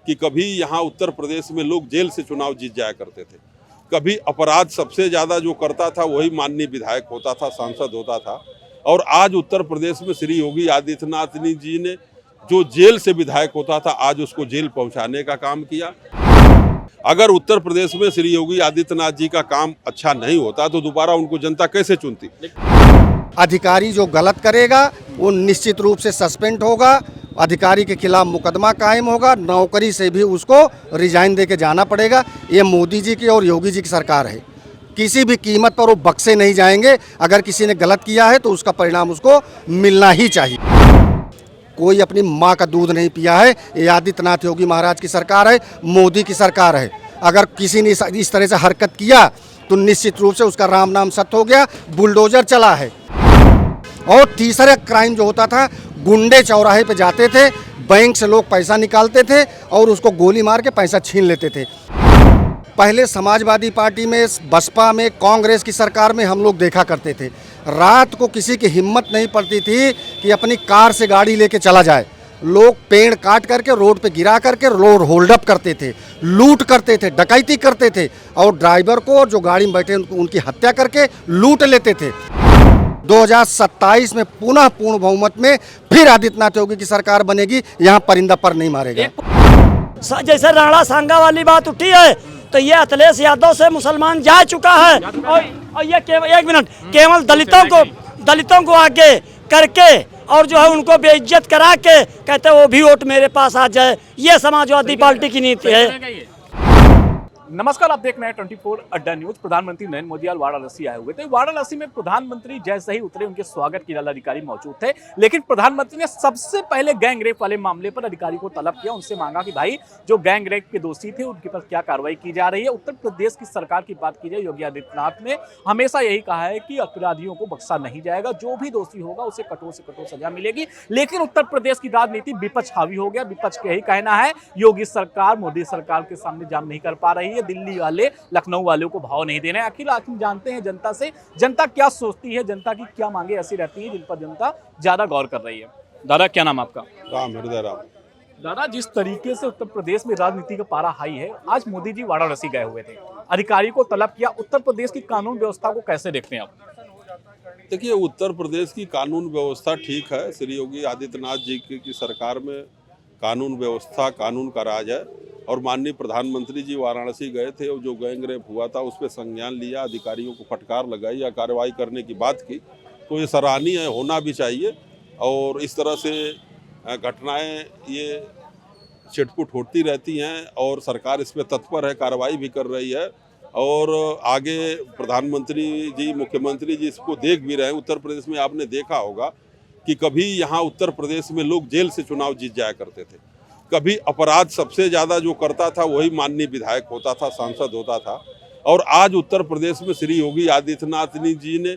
कि कभी यहाँ उत्तर प्रदेश में लोग जेल से चुनाव जीत जाया करते थे, कभी अपराध सबसे ज़्यादा जो करता था वही माननीय विधायक होता था, सांसद होता था। और आज उत्तर प्रदेश में श्री योगी आदित्यनाथ जी ने जो जेल से विधायक होता था आज उसको जेल पहुंचाने का काम किया। अगर उत्तर प्रदेश में श्री योगी आदित्यनाथ जी का काम अच्छा नहीं होता तो दोबारा उनको जनता कैसे चुनती। अधिकारी जो गलत करेगा वो निश्चित रूप से सस्पेंड होगा, अधिकारी के खिलाफ मुकदमा कायम होगा, नौकरी से भी उसको रिजाइन दे के जाना पड़ेगा। ये मोदी जी की और योगी जी की सरकार है, किसी भी कीमत पर वो बख्शे नहीं जाएंगे। अगर किसी ने गलत किया है तो उसका परिणाम उसको मिलना ही चाहिए। कोई अपनी माँ का दूध नहीं पिया है। ये आदित्यनाथ योगी महाराज की सरकार है, मोदी की सरकार है। अगर किसी ने इस तरह से हरकत किया तो निश्चित रूप से उसका राम नाम सत्य हो गया, बुलडोजर चला है। और तीसरा क्राइम जो होता था, गुंडे चौराहे पे जाते थे, बैंक से लोग पैसा निकालते थे और उसको गोली मार के पैसा छीन लेते थे। पहले समाजवादी पार्टी में, बसपा में, कांग्रेस की सरकार में हम लोग देखा करते थे, रात को किसी की हिम्मत नहीं पड़ती थी कि अपनी कार से गाड़ी लेके चला जाए। लोग पेड़ काट करके रोड पे गिरा करके रोड होल्ड अप करते थे, लूट करते थे, डकैती करते थे और ड्राइवर को और जो गाड़ी में बैठे उनकी हत्या करके लूट लेते थे। 2027 में पुनः पूर्ण बहुमत में फिर आदित्यनाथ योगी की सरकार बनेगी, यहाँ परिंदा पर नहीं मारेगा। जैसे राणा सांगा वाली बात उठी है तो ये अखिलेश यादव से मुसलमान जा चुका है और ये एक मिनट केवल दलितों को आगे करके और जो है उनको बेइज्जत करा के कहते वो भी वोट मेरे पास आ जाए। ये समाजवादी पार्टी की नीति है। नमस्कार, आप देख रहे हैं 24 अड्डा न्यूज। प्रधानमंत्री नरेंद्र मोदी आज वाराणसी आए हुए थे। वाराणसी में प्रधानमंत्री जैसे ही उतरे उनके स्वागत के लिए अधिकारी मौजूद थे, लेकिन प्रधानमंत्री ने सबसे पहले गैंग रेप वाले मामले पर अधिकारी को तलब किया। उनसे मांगा कि भाई जो गैंग रेप के दोषी थे उनके पर क्या कार्रवाई की जा रही है। उत्तर प्रदेश की सरकार की बात की जाए, योगी आदित्यनाथ ने हमेशा यही कहा है कि अपराधियों को बख्शा नहीं जाएगा, जो भी दोषी होगा उसे कठोर से कठोर सजा मिलेगी। लेकिन उत्तर प्रदेश की राजनीति विपक्ष हावी हो गया। विपक्ष का यही कहना है योगी सरकार मोदी सरकार के सामने जाम नहीं कर पा रही है, दिल्ली वाले लखनऊ वालों को भाव नहीं देना है। आखिर जानते हैं जनता से, जनता क्या सोचती है, जनता की क्या मांगे ऐसी रहती हैं जिन पर जनता ज्यादा गौर कर रही है। दादा, क्या नाम आपका? राम हृदय राम। दादा, जिस तरीके से उत्तर प्रदेश में राजनीति का पारा हाई है, आज मोदी जी वाराणसी गए हुए थे, अधिकारी को तलब किया। उत्तर प्रदेश की कानून व्यवस्था को कैसे देखते हैं आप? देखिए, उत्तर प्रदेश की कानून व्यवस्था ठीक है। श्री योगी आदित्यनाथ जी की सरकार में कानून व्यवस्था, कानून का राज है। और माननीय प्रधानमंत्री जी वाराणसी गए थे और जो गैंग रेप हुआ था उस पर संज्ञान लिया, अधिकारियों को फटकार लगाई या कार्रवाई करने की बात की, तो ये सराहनीय है, होना भी चाहिए। और इस तरह से घटनाएं ये छिटपुट होती रहती हैं और सरकार इस पर तत्पर है, कार्रवाई भी कर रही है। और आगे प्रधानमंत्री जी, मुख्यमंत्री जी इसको देख भी रहे हैं। उत्तर प्रदेश में आपने देखा होगा कि कभी यहाँ उत्तर प्रदेश में लोग जेल से चुनाव जीत जाया करते थे, कभी अपराध सबसे ज़्यादा जो करता था वही माननीय विधायक होता था, सांसद होता था। और आज उत्तर प्रदेश में श्री योगी आदित्यनाथ जी ने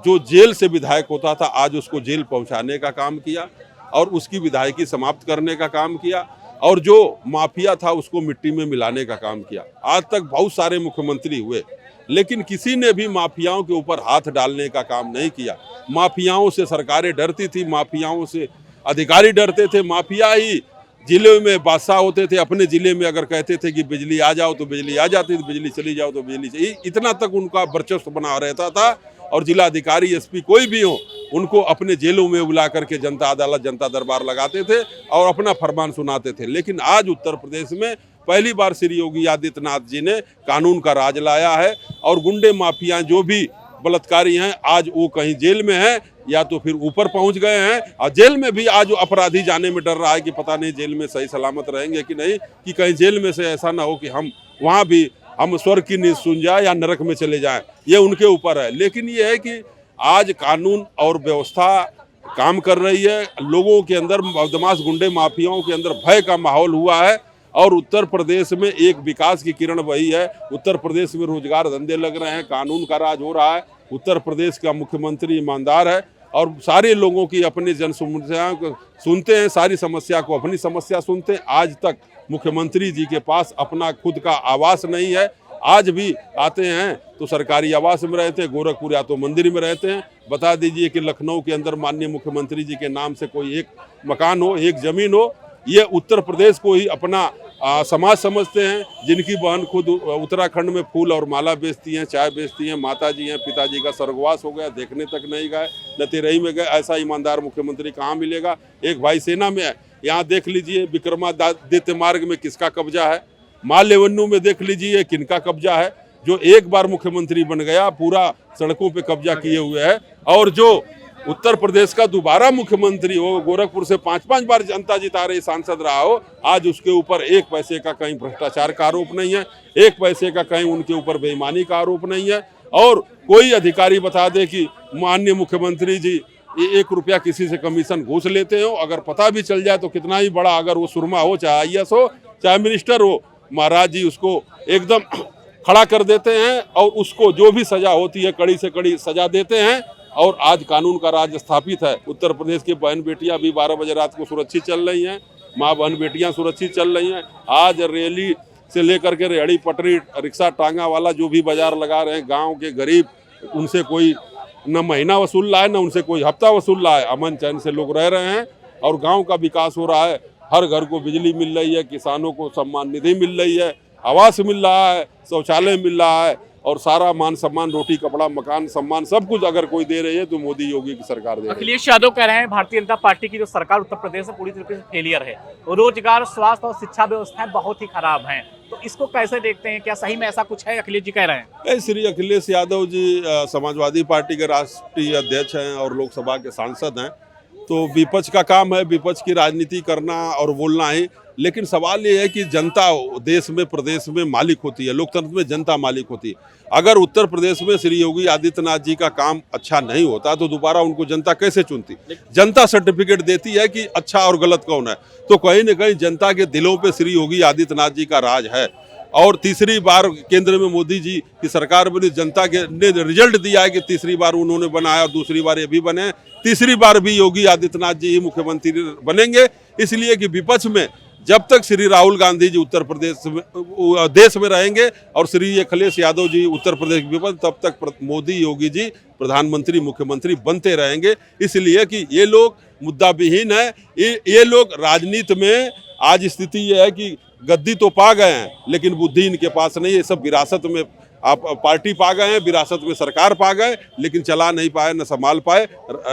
जो जेल से विधायक होता था आज उसको जेल पहुंचाने का काम किया और उसकी विधायकी समाप्त करने का काम किया और जो माफिया था उसको मिट्टी में मिलाने का काम किया। आज तक बहुत सारे मुख्यमंत्री हुए लेकिन किसी ने भी माफियाओं के ऊपर हाथ डालने का काम नहीं किया। माफियाओं से सरकारें डरती थी, माफियाओं से अधिकारी डरते थे, माफिया ही जिले में बादशाह होते थे। अपने जिले में अगर कहते थे कि बिजली आ जाओ तो बिजली आ जाती थी, बिजली चली जाओ तो बिजली चली, इतना तक उनका वर्चस्व बना रहता था। और जिला अधिकारी, एसपी कोई भी हो, उनको अपने जेलों में बुला करके जनता अदालत, जनता दरबार लगाते थे और अपना फरमान सुनाते थे। लेकिन आज उत्तर प्रदेश में पहली बार श्री योगी आदित्यनाथ जी ने कानून का राज लाया है और गुंडे माफिया जो भी बलात्कारी हैं आज वो कहीं जेल में हैं या तो फिर ऊपर पहुंच गए हैं। और जेल में भी आज अपराधी जाने में डर रहा है कि पता नहीं जेल में सही सलामत रहेंगे कि नहीं, कि कहीं जेल में से ऐसा ना हो कि हम वहाँ भी हम स्वर्ग की नींद सुन जाए या नरक में चले जाएं। ये उनके ऊपर है। लेकिन ये है कि आज कानून और व्यवस्था काम कर रही है। लोगों के अंदर, बदमाश गुंडे माफियाओं के अंदर भय का माहौल हुआ है और उत्तर प्रदेश में एक विकास की किरण बही है। उत्तर प्रदेश में रोजगार धंधे लग रहे हैं, कानून का राज हो रहा है। उत्तर प्रदेश का मुख्यमंत्री ईमानदार है और सारे लोगों की अपनी जन समस्याओं को सुनते हैं, सारी समस्या को अपनी समस्या सुनते हैं। आज तक मुख्यमंत्री जी के पास अपना खुद का आवास नहीं है। आज भी आते हैं तो सरकारी आवास में रहते हैं, गोरखपुर या तो मंदिर में रहते हैं। बता दीजिए कि लखनऊ के अंदर माननीय मुख्यमंत्री जी के नाम से कोई एक मकान हो, एक जमीन हो ये उत्तर प्रदेश को ही अपना समाज समझते हैं, जिनकी बहन खुद उत्तराखंड में फूल और माला बेचती हैं, चाय बेचती हैं, माताजी हैं, पिताजी का स्वर्गवास हो गया, देखने तक नहीं गए, न तेरही में गए। ऐसा ईमानदार मुख्यमंत्री कहाँ मिलेगा? एक भाई सेना में है, यहाँ देख लीजिए विक्रमादित्य मार्ग में किसका कब्जा है, मालेवन्नू में देख लीजिए किनका कब्जा है। जो एक बार मुख्यमंत्री बन गया पूरा सड़कों पे कब्जा किए हुए है, और जो उत्तर प्रदेश का दोबारा मुख्यमंत्री हो, गोरखपुर से 5-5 बार जनता जिता रही सांसद रहा हो, आज उसके ऊपर एक पैसे का कहीं भ्रष्टाचार का आरोप नहीं है, एक पैसे का कहीं उनके ऊपर बेईमानी का आरोप नहीं है। और कोई अधिकारी बता दे कि माननीय मुख्यमंत्री जी 1 रुपया किसी से कमीशन घूस लेते हो, अगर पता भी चल जाए तो कितना ही बड़ा, अगर वो सुरमा हो, चाहे IAS हो, चाहे मिनिस्टर हो, महाराज जी उसको एकदम खड़ा कर देते हैं और उसको जो भी सजा होती है कड़ी से कड़ी सजा देते हैं। और आज कानून का राज स्थापित है। उत्तर प्रदेश की बहन बेटियां भी 12 बजे रात को सुरक्षित चल रही हैं, माँ बहन बेटियां सुरक्षित चल रही हैं। आज रैली से लेकर के रेहड़ी पटरी रिक्शा टांगा वाला जो भी बाजार लगा रहे हैं, गांव के गरीब, उनसे कोई न महीना वसूल रहा है, न उनसे कोई हफ्ता वसूल रहा है। अमन चैन से लोग रह रहे हैं और गाँव का विकास हो रहा है। हर घर को बिजली मिल रही है, किसानों को सम्मान निधि मिल रही है, आवास मिल रहा है, शौचालय मिल रहा है, और सारा मान सम्मान, रोटी कपड़ा मकान सम्मान सब कुछ अगर कोई दे रही है तो मोदी योगी की सरकार दे रही है। अखिलेश यादव कह रहे हैं भारतीय जनता पार्टी की जो सरकार उत्तर प्रदेश में पूरी तरीके से फेलियर है, रोजगार, स्वास्थ्य और शिक्षा व्यवस्थाएं बहुत ही खराब हैं, तो इसको कैसे देखते हैं? क्या सही में ऐसा कुछ है? अखिलेश जी कह रहे हैं। श्री अखिलेश यादव जी समाजवादी पार्टी के राष्ट्रीय अध्यक्ष हैं और लोकसभा के सांसद हैं, तो विपक्ष का काम है विपक्ष की राजनीति करना और बोलना ही। लेकिन सवाल ये है कि जनता देश में, प्रदेश में मालिक होती है, लोकतंत्र में जनता मालिक होती है। अगर उत्तर प्रदेश में श्री योगी आदित्यनाथ जी का काम अच्छा नहीं होता तो दोबारा उनको जनता कैसे चुनती? जनता सर्टिफिकेट देती है कि अच्छा और गलत कौन है, तो कहीं न कहीं जनता के दिलों पे श्री योगी आदित्यनाथ जी का राज है। और तीसरी बार केंद्र में मोदी जी की सरकार बनी, जनता के ने रिजल्ट दिया है कि तीसरी बार उन्होंने बनाया और दूसरी बार ये भी बने, तीसरी बार भी योगी आदित्यनाथ जी ही मुख्यमंत्री बनेंगे। इसलिए कि विपक्ष में जब तक श्री राहुल गांधी जी उत्तर प्रदेश में देश में रहेंगे और श्री अखिलेश यादव जी उत्तर प्रदेश के विपक्ष, तब तक मोदी योगी जी प्रधानमंत्री मुख्यमंत्री बनते रहेंगे। इसलिए कि ये लोग मुद्दा विहीन है। ये लोग राजनीति में आज स्थिति ये है कि गद्दी तो पा गए हैं लेकिन बुद्धि इनके पास नहीं है। ये सब विरासत में आप पार्टी पा गए हैं, विरासत में सरकार पा गए, लेकिन चला नहीं पाए, न संभाल पाए।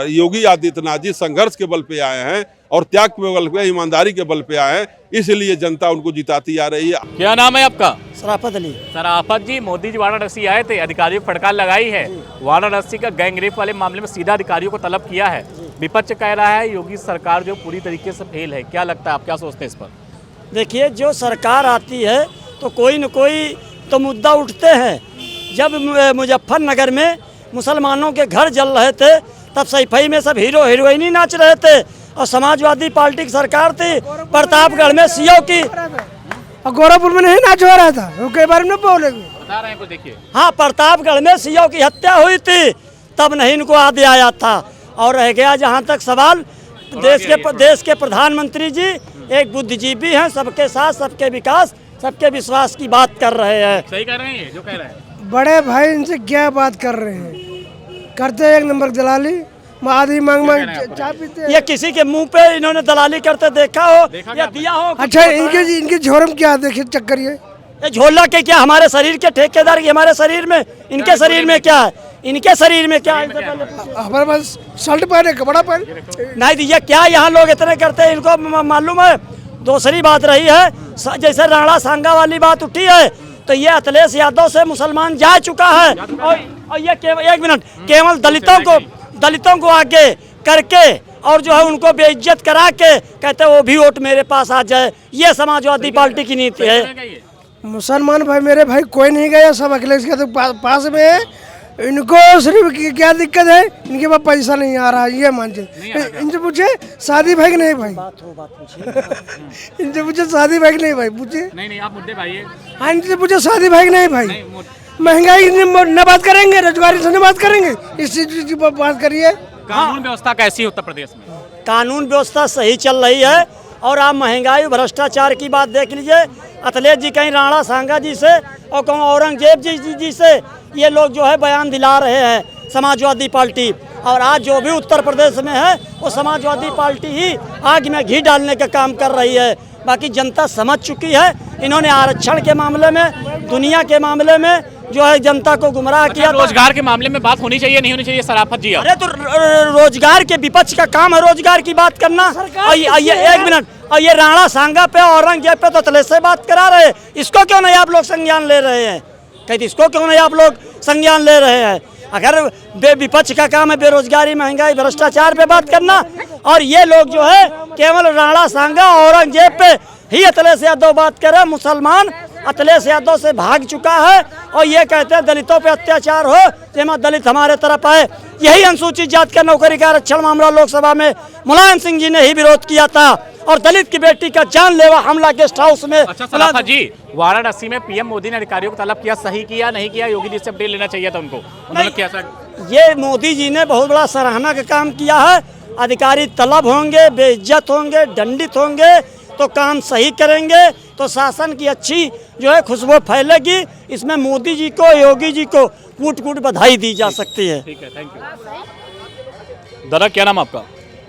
योगी आदित्यनाथ जी संघर्ष के बल पे आए हैं और त्याग के बल पे, ईमानदारी के बल पे आए हैं, इसलिए जनता उनको जिताती आ रही है। क्या नाम है आपका? सराफत अली। सराफत जी, मोदी जी वाराणसी आए थे, अधिकारियों को फटकार लगाई है, वाराणसी का गैंगरेप वाले मामले में सीधा अधिकारियों को तलब किया है। विपक्ष कह रहा है योगी सरकार जो पूरी तरीके से फेल है। क्या लगता है, आप क्या सोचते हैं इस पर? देखिए, जो सरकार आती है तो कोई न कोई तो मुद्दा उठते हैं। जब मुजफ्फरनगर में मुसलमानों के घर जल रहे थे तब सैफई में सब हीरो हीरोइनी नाच रहे थे, और समाजवादी पार्टी की सरकार थी। प्रतापगढ़ में सीओ की, और गोरखपुर में नहीं नाच हो रहा था, उसके बारे में बोलेंगे, बता रहे हैं कुछ, देखिए। हाँ, प्रतापगढ़ में सीओ की हत्या हुई थी, तब नहीं इनको आदि आया था। और रह गया जहाँ तक सवाल, देश के प्रधानमंत्री जी एक बुद्धिजीवी हैं, सबके साथ सबके विकास सबके विश्वास की बात कर रहे हैं। सही कह रहे हैं ये जो कह रहे हैं। बड़े भाई इनसे क्या बात कर रहे हैं? करते एक नंबर दलाली, आधी मांग चाय पीते। ये किसी के मुंह पे इन्होंने दलाली करते देखा हो या दिया हो? अच्छा, इनके झोरम क्या देखिए चक्कर ये झोला के क्या हमारे शरीर के ठेकेदार की हमारे शरीर में, इनके शरीर में क्या है? इनके शरीर में क्या है? हमारे पास शर्ट पहने, कपड़ा पहने नहीं दिया क्या? यहाँ लोग इतने करते हैं, इनको मालूम है। दूसरी बात रही है, जैसे राणा सांगा वाली बात उठी है, तो ये अखिलेश यादव से मुसलमान जा चुका है। और ये एक मिनट, केवल दलितों को आगे करके और जो है उनको बेइज्जत करा के कहते वो भी वोट मेरे पास आ जाए। ये समाजवादी पार्टी की नीति है। मुसलमान भाई मेरे भाई कोई नहीं गया, सब अखिलेश के तो पास में है। इनको सिर्फ क्या दिक्कत है, इनके पास पैसा नहीं आ रहा, ये मानते। इनसे पूछे शादी भाई नहीं भाई, इनसे पूछे शादी भाई नहीं भाई, पूछे नहीं आप मुद्दे भाई। हाँ, इनसे पूछे शादी भाई नहीं भाई। महंगाई न बात करेंगे, रोजगारी से न बात करेंगे, इस चीज की बात करिए। कानून व्यवस्था कैसी है उत्तर प्रदेश में? कानून व्यवस्था सही चल रही है। और आप महंगाई भ्रष्टाचार की बात देख लीजिए, अखिलेश जी कहीं राणा सांगा जी से और कहीं औरंगजेब जी से ये लोग जो है बयान दिला रहे हैं समाजवादी पार्टी। और आज जो भी उत्तर प्रदेश में है वो समाजवादी पार्टी ही आग में घी डालने का काम कर रही है। बाकी जनता समझ चुकी है, इन्होंने आरक्षण के मामले में, दुनिया के मामले में जो है जनता को गुमराह किया। रोजगार के मामले में बात होनी चाहिए नहीं होनी चाहिए सराफत जी? अरे तो रोजगार के विपक्ष का काम है रोजगार की बात करना। और ये एक मिनट, और ये राणा सांगा पे औरंगजेब पे तो तले से बात करा रहे, इसको क्यों नहीं आप लोग संज्ञान ले रहे हैं? कहते इसको क्यों नहीं आप लोग संज्ञान ले रहे हैं? अगर विपक्ष का काम है बेरोजगारी, महंगाई, भ्रष्टाचार पे बात करना, और ये लोग जो है केवल राणा सांगा औरंगजेब पे ही अखिलेश यादव बात करे। मुसलमान अखिलेश यादव से भाग चुका है और ये कहते हैं दलितों पे अत्याचार हो जेमा दलित हमारे तरफ आए। यही अनुसूचित जाति का नौकरी का आरक्षण मामला लोकसभा में मुलायम सिंह जी ने ही विरोध किया था, और दलित की बेटी का जानलेवा हमला गेस्ट हाउस में। अच्छा सराफत जी, वाराणसी में पीएम मोदी ने अधिकारियों को तलब किया, सही किया नहीं किया? योगी जी से अपडेट लेना चाहिए था उनको, उन्होंने क्या सर? ये मोदी जी ने बहुत बड़ा सराहना का काम किया है। अधिकारी तलब होंगे, बेइज्जत होंगे, दंडित होंगे तो काम सही करेंगे, तो शासन की अच्छी जो है खुशबू फैलेगी। इसमें मोदी जी को, योगी जी को कूट कूट बधाई दी जा सकती है। ठीक है, थैंक यू। दादा क्या नाम आपका?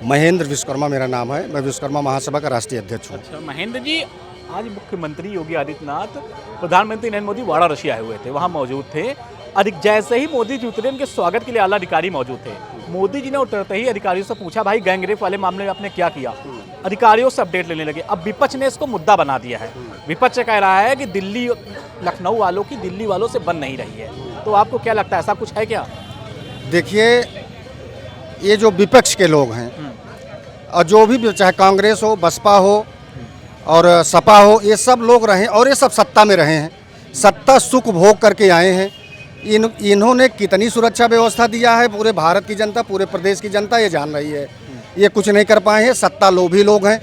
महेंद्र विश्वकर्मा मेरा नाम है, मैं विश्वकर्मा महासभा का राष्ट्रीय अध्यक्ष हूँ। अच्छा महेंद्र जी, आज मुख्यमंत्री योगी आदित्यनाथ, प्रधानमंत्री नरेंद्र मोदी वाराणसी आए हुए थे, वहाँ मौजूद थे। जैसे ही मोदी जी उतरे, उनके स्वागत के लिए आला अधिकारी मौजूद थे। मोदी जी ने उतरते ही अधिकारियों से पूछा, भाई गैंगरेप वाले मामले में आपने क्या किया? अधिकारियों से अपडेट लेने लगे। अब विपक्ष ने इसको मुद्दा बना दिया है। विपक्ष कह रहा है कि दिल्ली, लखनऊ वालों की दिल्ली वालों से बन नहीं रही है। तो आपको क्या लगता है, ऐसा कुछ है क्या? देखिए, ये जो विपक्ष के लोग हैं और जो भी, चाहे कांग्रेस हो, बसपा हो और सपा हो, ये सब लोग रहे और ये सब सत्ता में रहे हैं, सत्ता सुख भोग करके आए हैं। इन्होंने कितनी सुरक्षा व्यवस्था दिया है पूरे भारत की जनता, पूरे प्रदेश की जनता ये जान रही है। ये कुछ नहीं कर पाए हैं, सत्ता लोभी लोग हैं।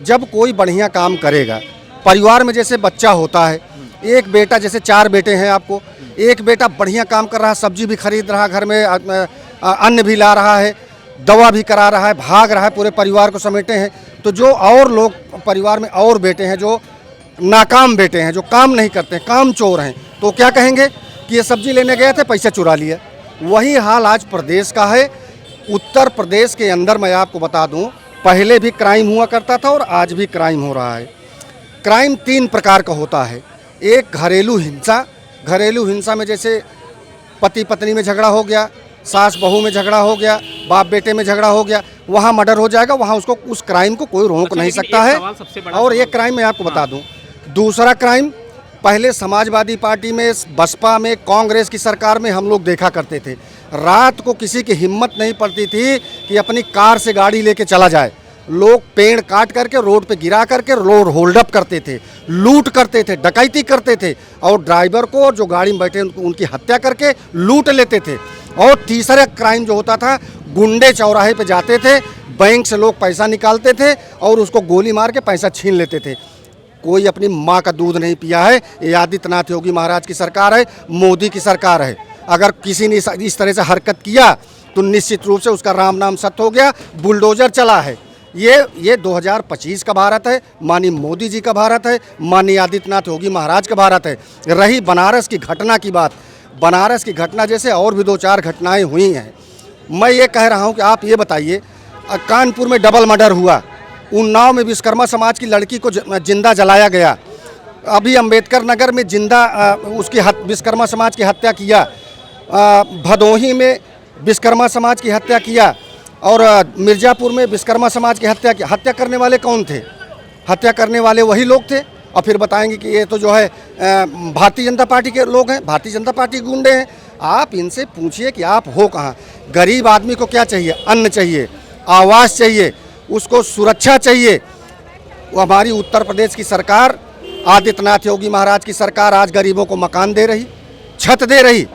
जब कोई बढ़िया काम करेगा, परिवार में जैसे बच्चा होता है, एक बेटा, जैसे 4 बेटे हैं आपको, एक बेटा बढ़िया काम कर रहा है, सब्जी भी खरीद रहा है, घर में अन्न भी ला रहा है, दवा भी करा रहा है, भाग रहा है, पूरे परिवार को समेटे हैं। तो जो और लोग परिवार में और बेटे हैं जो नाकाम बेटे हैं, जो काम नहीं करते हैं, काम चोर हैं, तो क्या कहेंगे कि ये सब्जी लेने गए थे, पैसा चुरा लिया। वही हाल आज प्रदेश का है। उत्तर प्रदेश के अंदर मैं आपको बता दूं, पहले भी क्राइम हुआ करता था और आज भी क्राइम हो रहा है। क्राइम 3 प्रकार का होता है। एक घरेलू हिंसा, घरेलू हिंसा में जैसे पति पत्नी में झगड़ा हो गया, सास बहू में झगड़ा हो गया, बाप बेटे में झगड़ा हो गया, वहाँ मर्डर हो जाएगा, वहाँ उसको, उस क्राइम को कोई रोक नहीं सकता है। और एक क्राइम मैं आपको बता दूं, दूसरा क्राइम पहले समाजवादी पार्टी में, बसपा में, कांग्रेस की सरकार में हम लोग देखा करते थे, रात को किसी की हिम्मत नहीं पड़ती थी कि अपनी कार से गाड़ी लेके चला जाए। लोग पेड़ काट करके रोड पे गिरा करके रोड होल्ड अप करते थे, लूट करते थे, डकैती करते थे, और ड्राइवर को और जो गाड़ी में बैठे उनकी हत्या करके लूट लेते थे। और तीसरा क्राइम जो होता था, गुंडे चौराहे पे जाते थे, बैंक से लोग पैसा निकालते थे और उसको गोली मार के पैसा छीन लेते थे। कोई अपनी माँ का दूध नहीं पिया है। ये आदित्यनाथ योगी महाराज की सरकार है, मोदी की सरकार है। अगर किसी ने इस तरह से हरकत किया तो निश्चित रूप से उसका राम नाम सत्य हो गया, बुलडोजर चला है। ये 2025 का भारत है, माननीय मोदी जी का भारत है, माननीय आदित्यनाथ योगी महाराज का भारत है। रही बनारस की घटना की बात, बनारस की घटना जैसे और भी 2-4 घटनाएं हुई हैं। मैं ये कह रहा हूँ कि आप ये बताइए, कानपुर में डबल मर्डर हुआ, उन्नाव में विश्वकर्मा समाज की लड़की को जिंदा जलाया गया, अभी अंबेडकर नगर में जिंदा उसकी विश्वकर्मा समाज की हत्या किया, भदोही में विश्वकर्मा समाज की हत्या किया, और मिर्ज़ापुर में विश्वकर्मा समाज की हत्या किया। हत्या करने वाले कौन थे? हत्या करने वाले वही लोग थे। और फिर बताएंगे कि ये तो जो है भारतीय जनता पार्टी के लोग हैं, भारतीय जनता पार्टी गुंडे हैं। आप इनसे पूछिए कि आप हो कहाँ। गरीब आदमी को क्या चाहिए? अन्न चाहिए, आवास चाहिए, उसको सुरक्षा चाहिए। वो हमारी उत्तर प्रदेश की सरकार, आदित्यनाथ योगी महाराज की सरकार आज गरीबों को मकान दे रही, छत दे रही।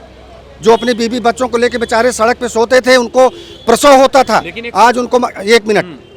जो अपनी बीवी बच्चों को लेके बेचारे सड़क पे सोते थे, उनको प्रसव होता था, आज उनको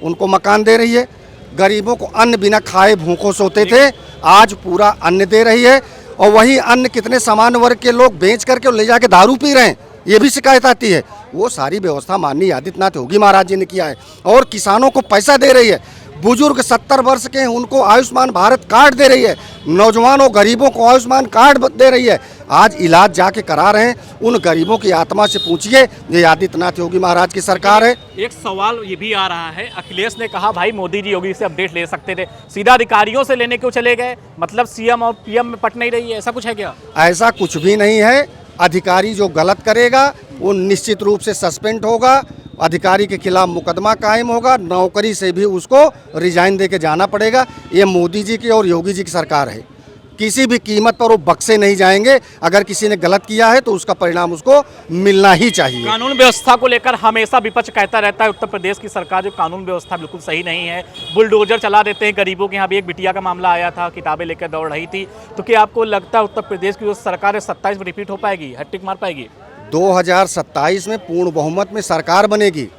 उनको मकान दे रही है। गरीबों को अन्न बिना खाए भूखों सोते थे, आज पूरा अन्न दे रही है। और वही अन्न कितने सामान्य वर्ग के लोग बेच करके ले जाके दारू पी रहे हैं, ये भी शिकायत आती है। वो सारी व्यवस्था माननीय आदित्यनाथ योगी महाराज जी ने किया है। और किसानों को पैसा दे रही है, बुजुर्ग 70 वर्ष के हैं उनको आयुष्मान भारत कार्ड दे रही है, नौजवानों गरीबों को आयुष्मान कार्ड दे रही है। आज इलाज जाके करा रहे हैं। उन गरीबों की आत्मा से पूछिए, ये आदित्यनाथ योगी महाराज की सरकार है। एक सवाल ये भी आ रहा है, अखिलेश ने कहा भाई मोदी जी योगी से अपडेट ले सकते थे, सीधा अधिकारियों से लेने क्यों चले गए? मतलब सीएम और पीएम में पट नहीं रही है, ऐसा कुछ है क्या? ऐसा कुछ भी नहीं है। अधिकारी जो गलत करेगा वो निश्चित रूप से सस्पेंड होगा, अधिकारी के खिलाफ मुकदमा कायम होगा, नौकरी से भी उसको रिजाइन दे के जाना पड़ेगा। ये मोदी जी की और योगी जी की सरकार है, किसी भी कीमत पर वो बख्शे नहीं जाएंगे। अगर किसी ने गलत किया है तो उसका परिणाम उसको मिलना ही चाहिए। कानून व्यवस्था को लेकर हमेशा विपक्ष कहता रहता है उत्तर प्रदेश की सरकार जो कानून व्यवस्था बिल्कुल सही नहीं है, बुलडोजर चला देते हैं गरीबों के। यहाँ भी एक बिटिया का मामला आया था, किताबें लेकर दौड़ रही थी। तो क्या आपको लगता है उत्तर प्रदेश की जो सरकार है 27 में रिपीट हो पाएगी, हैट्रिक मार पाएगी? 2027 में पूर्ण बहुमत में सरकार बनेगी।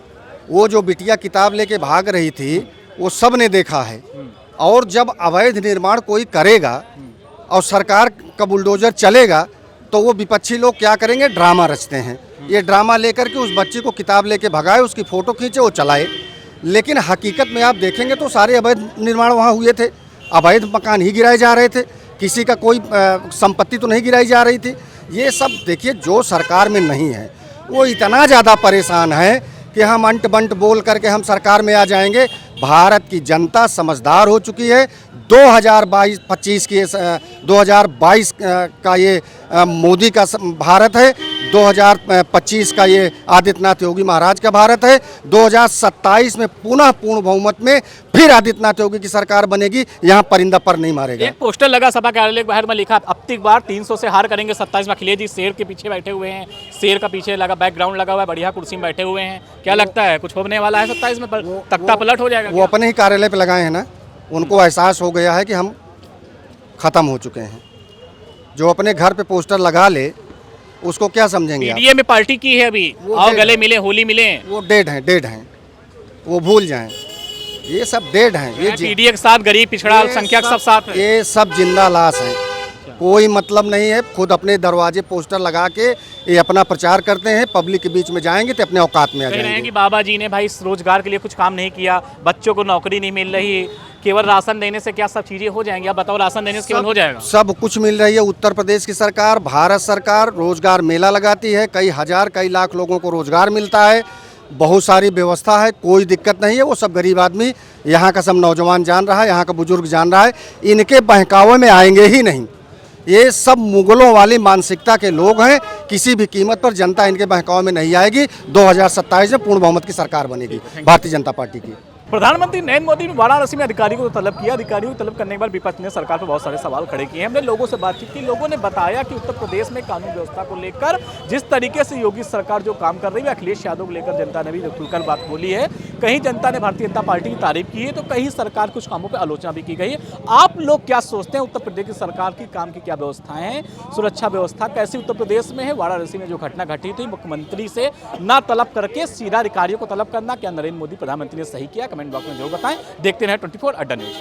वो जो बिटिया किताब लेके भाग रही थी वो सब ने देखा है। और जब अवैध निर्माण कोई करेगा और सरकार का बुलडोजर चलेगा तो वो विपक्षी लोग क्या करेंगे, ड्रामा रचते हैं। ये ड्रामा लेकर के उस बच्ची को किताब लेके भगाए, उसकी फ़ोटो खींचे, वो चलाए। लेकिन हकीकत में आप देखेंगे तो सारे अवैध निर्माण वहाँ हुए थे, अवैध मकान ही गिराए जा रहे थे, किसी का कोई संपत्ति तो नहीं गिराई जा रही थी। ये सब देखिए, जो सरकार में नहीं है वो इतना ज़्यादा परेशान है कि हम अंट बंट बोल करके हम सरकार में आ जाएंगे। भारत की जनता समझदार हो चुकी है। 2022 का ये मोदी का भारत है, 2025 का ये आदित्यनाथ योगी महाराज का भारत है। 2027 में पुनः पूर्ण बहुमत में फिर आदित्यनाथ योगी की सरकार बनेगी। यहाँ परिंदा पर नहीं मारेगा। एक पोस्टर लगा सभा कार्यालय के बाहर में, लिखा अब की बार 300 से हार करेंगे 27 में। अखिलेश जी शेर के पीछे बैठे हुए हैं, शेर का पीछे लगा बैकग्राउंड लगा हुआ है, बढ़िया कुर्सी में बैठे हुए हैं। क्या लगता है कुछ होने वाला है 27 में? तख्ता पलट हो जाएगा? वो अपने ही कार्यालय पे लगाए हैं ना, उनको एहसास हो गया है कि हम ख़त्म हो चुके हैं। जो अपने घर पे पोस्टर लगा ले उसको क्या समझेंगे आप? पीडीए में पार्टी की है अभी, आओ गले मिले, होली मिले। वो डेड हैं, वो भूल जाएं। ये सब डेड हैं। ये पीडीए के साथ गरीब पिछड़ा अल्पसंख्यक सब साथ है। ये सब जिंदा लाश हैं, कोई मतलब नहीं है। खुद अपने दरवाजे पोस्टर लगा के ये अपना प्रचार करते हैं, पब्लिक के बीच में जाएंगे तो अपने औकात में आ कह रहे हैं जाएंगे। कि बाबा जी ने भाई रोजगार के लिए कुछ काम नहीं किया, बच्चों को नौकरी नहीं मिल रही, केवल राशन देने से क्या सब चीजें हो जाएंगी? आप बताओ, राशन देने से केवल हो जाएगा? सब कुछ मिल रही है। उत्तर प्रदेश की सरकार, भारत सरकार रोजगार मेला लगाती है, कई हजार कई लाख लोगों को रोजगार मिलता है, बहुत सारी व्यवस्था है, कोई दिक्कत नहीं है। वो सब गरीब आदमी, यहाँ का सब नौजवान जान रहा है, यहाँ का बुजुर्ग जान रहा है, इनके बहकावे में आएंगे ही नहीं। ये सब मुगलों वाली मानसिकता के लोग हैं। किसी भी कीमत पर जनता इनके बहकावे में नहीं आएगी। 2027 में पूर्ण बहुमत की सरकार बनेगी भारतीय जनता पार्टी की। प्रधानमंत्री नरेंद्र मोदी ने वाराणसी में अधिकारियों को तलब किया। अधिकारियों को तलब करने के बाद विपक्ष ने सरकार पर बहुत सारे सवाल खड़े किए। हमने लोगों से बातचीत की, लोगों ने बताया कि उत्तर प्रदेश में कानून व्यवस्था को लेकर जिस तरीके से योगी सरकार जो काम कर रही है, अखिलेश यादव को लेकर जनता ने भी खुलकर बात बोली है। कहीं जनता ने भारतीय जनता पार्टी की तारीफ की है तो कहीं सरकार कुछ कामों पर आलोचना भी की गई है। आप लोग क्या सोचते हैं, उत्तर प्रदेश की सरकार की काम की क्या व्यवस्थाएं हैं, सुरक्षा व्यवस्था कैसी उत्तर प्रदेश में है? वाराणसी में जो घटना घटी थी, मुख्यमंत्री से ना तलब करके सीधा अधिकारियों को तलब करना, क्या नरेंद्र मोदी प्रधानमंत्री ने सही किया? कमेंट बॉक्स में जरूर बताएं। देखते रहे 24 अड्डा न्यूज।